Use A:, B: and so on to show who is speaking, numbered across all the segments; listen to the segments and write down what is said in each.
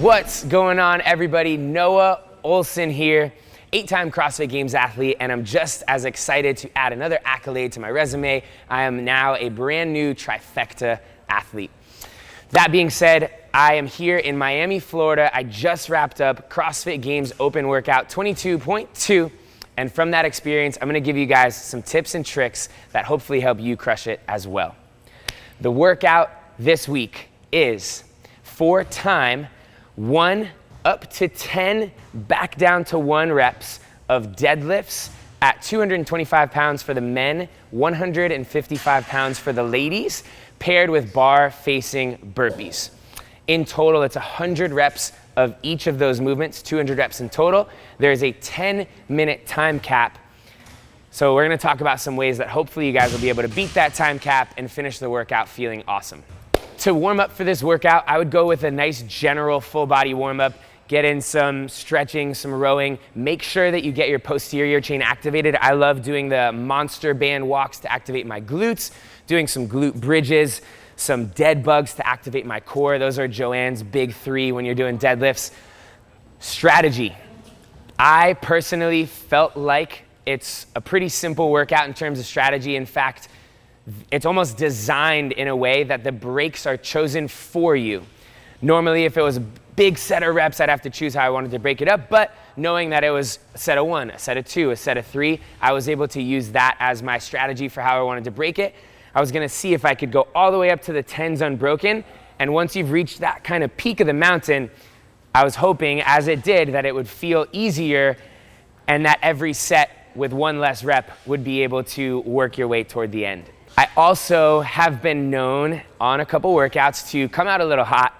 A: What's going on, everybody? Noah Ohlsen here, 8-time CrossFit Games athlete, and I'm just as excited to add another accolade to my resume. I am now a brand new Trifecta athlete. That being said, I am here in Miami, Florida. I just wrapped up CrossFit Games Open workout 22.2, and from that experience, I'm gonna give you guys some tips and tricks that hopefully help you crush it as well. The workout this week is 4-time 1 up to 10 back down to 1 reps of deadlifts at 225 pounds for the men, 155 pounds for the ladies, paired with bar facing burpees. In total, it's 100 reps of each of those movements, 200 reps in total. There's a 10-minute time cap. So we're gonna talk about some ways that hopefully you guys will be able to beat that time cap and finish the workout feeling awesome. To warm up for this workout, I would go with a nice general full body warm up. Get in some stretching, some rowing. Make sure that you get your posterior chain activated. I love doing the monster band walks to activate my glutes, doing some glute bridges, some dead bugs to activate my core. Those are Joanne's big 3 when you're doing deadlifts. Strategy. I personally felt like it's a pretty simple workout in terms of strategy. In fact, it's almost designed in a way that the breaks are chosen for you. Normally, if it was a big set of reps, I'd have to choose how I wanted to break it up, but knowing that it was a set of 1, a set of 2, a set of 3, I was able to use that as my strategy for how I wanted to break it. I was gonna see if I could go all the way up to the 10s unbroken, and once you've reached that kind of peak of the mountain, I was hoping, as it did, that it would feel easier and that every set with 1 less rep would be able to work your way toward the end. I also have been known on a couple workouts to come out a little hot.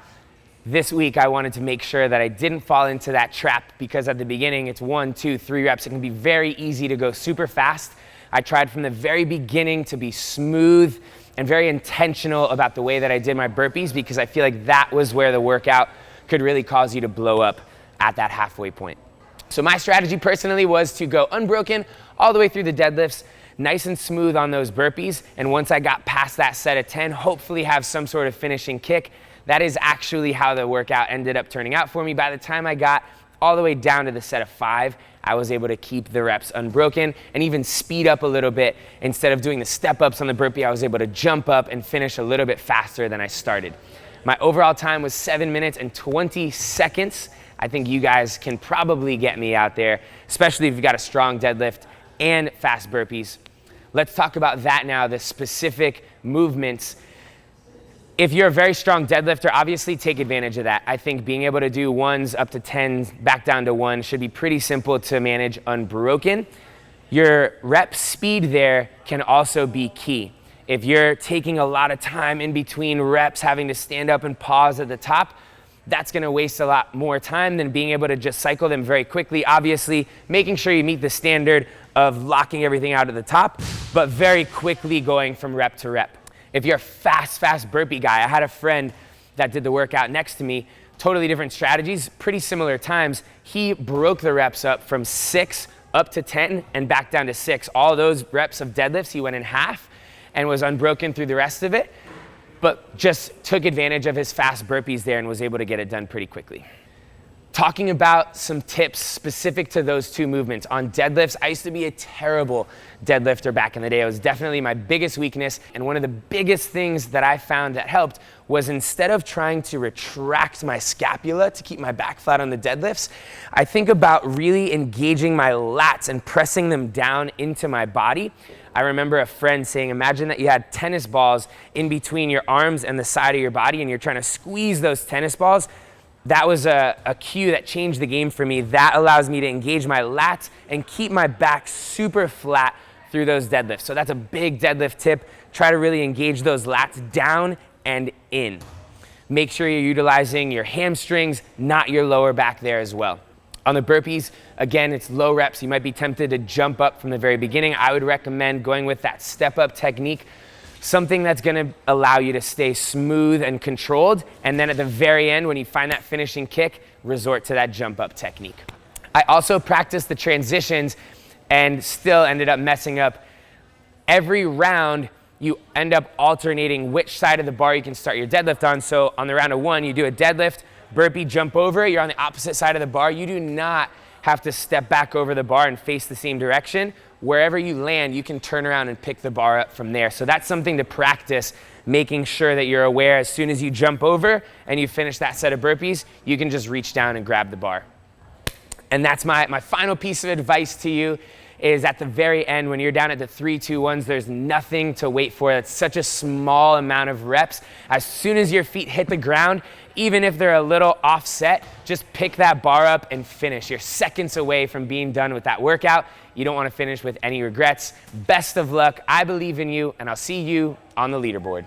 A: This week, I wanted to make sure that I didn't fall into that trap because at the beginning, it's 1, 2, 3 reps. It can be very easy to go super fast. I tried from the very beginning to be smooth and very intentional about the way that I did my burpees because I feel like that was where the workout could really cause you to blow up at that halfway point. So my strategy personally was to go unbroken all the way through the deadlifts, nice and smooth on those burpees, and once I got past that set of 10, hopefully have some sort of finishing kick. That is actually how the workout ended up turning out for me. By the time I got all the way down to the set of 5, I was able to keep the reps unbroken and even speed up a little bit. Instead of doing the step ups on the burpee, I was able to jump up and finish a little bit faster than I started. My overall time was 7 minutes and 20 seconds. I think you guys can probably get me out there, especially if you've got a strong deadlift and fast burpees. Let's talk about that now, the specific movements. If you're a very strong deadlifter, obviously take advantage of that. I think being able to do 1s up to 10s, back down to 1 should be pretty simple to manage unbroken. Your rep speed there can also be key. If you're taking a lot of time in between reps, having to stand up and pause at the top, that's gonna waste a lot more time than being able to just cycle them very quickly. Obviously, making sure you meet the standard of locking everything out at the top, but very quickly going from rep to rep. If you're a fast burpee guy, I had a friend that did the workout next to me, totally different strategies, pretty similar times. He broke the reps up from 6 up to 10 and back down to 6. All those reps of deadlifts, he went in half and was unbroken through the rest of it, but just took advantage of his fast burpees there and was able to get it done pretty quickly. Talking about some tips specific to those 2 movements. On deadlifts, I used to be a terrible deadlifter back in the day. It was definitely my biggest weakness, and one of the biggest things that I found that helped was instead of trying to retract my scapula to keep my back flat on the deadlifts, I think about really engaging my lats and pressing them down into my body. I remember a friend saying, imagine that you had tennis balls in between your arms and the side of your body, and you're trying to squeeze those tennis balls. That was a cue that changed the game for me. That allows me to engage my lats and keep my back super flat through those deadlifts. So that's a big deadlift tip. Try to really engage those lats down and in. Make sure you're utilizing your hamstrings, not your lower back there as well. On the burpees, again, it's low reps. You might be tempted to jump up from the very beginning. I would recommend going with that step up technique, something that's gonna allow you to stay smooth and controlled. And then at the very end, when you find that finishing kick, resort to that jump up technique. I also practiced the transitions and still ended up messing up. Every round, you end up alternating which side of the bar you can start your deadlift on. So on the round of 1, you do a deadlift, burpee, jump over it. You're on the opposite side of the bar. You do not have to step back over the bar and face the same direction. Wherever you land, you can turn around and pick the bar up from there. So that's something to practice, making sure that you're aware as soon as you jump over and you finish that set of burpees, you can just reach down and grab the bar. And that's my final piece of advice to you, is at the very end, when you're down at the 3, 2, 1s, there's nothing to wait for. It's such a small amount of reps. As soon as your feet hit the ground, even if they're a little offset, just pick that bar up and finish. You're seconds away from being done with that workout. You don't want to finish with any regrets. Best of luck. I believe in you, and I'll see you on the leaderboard.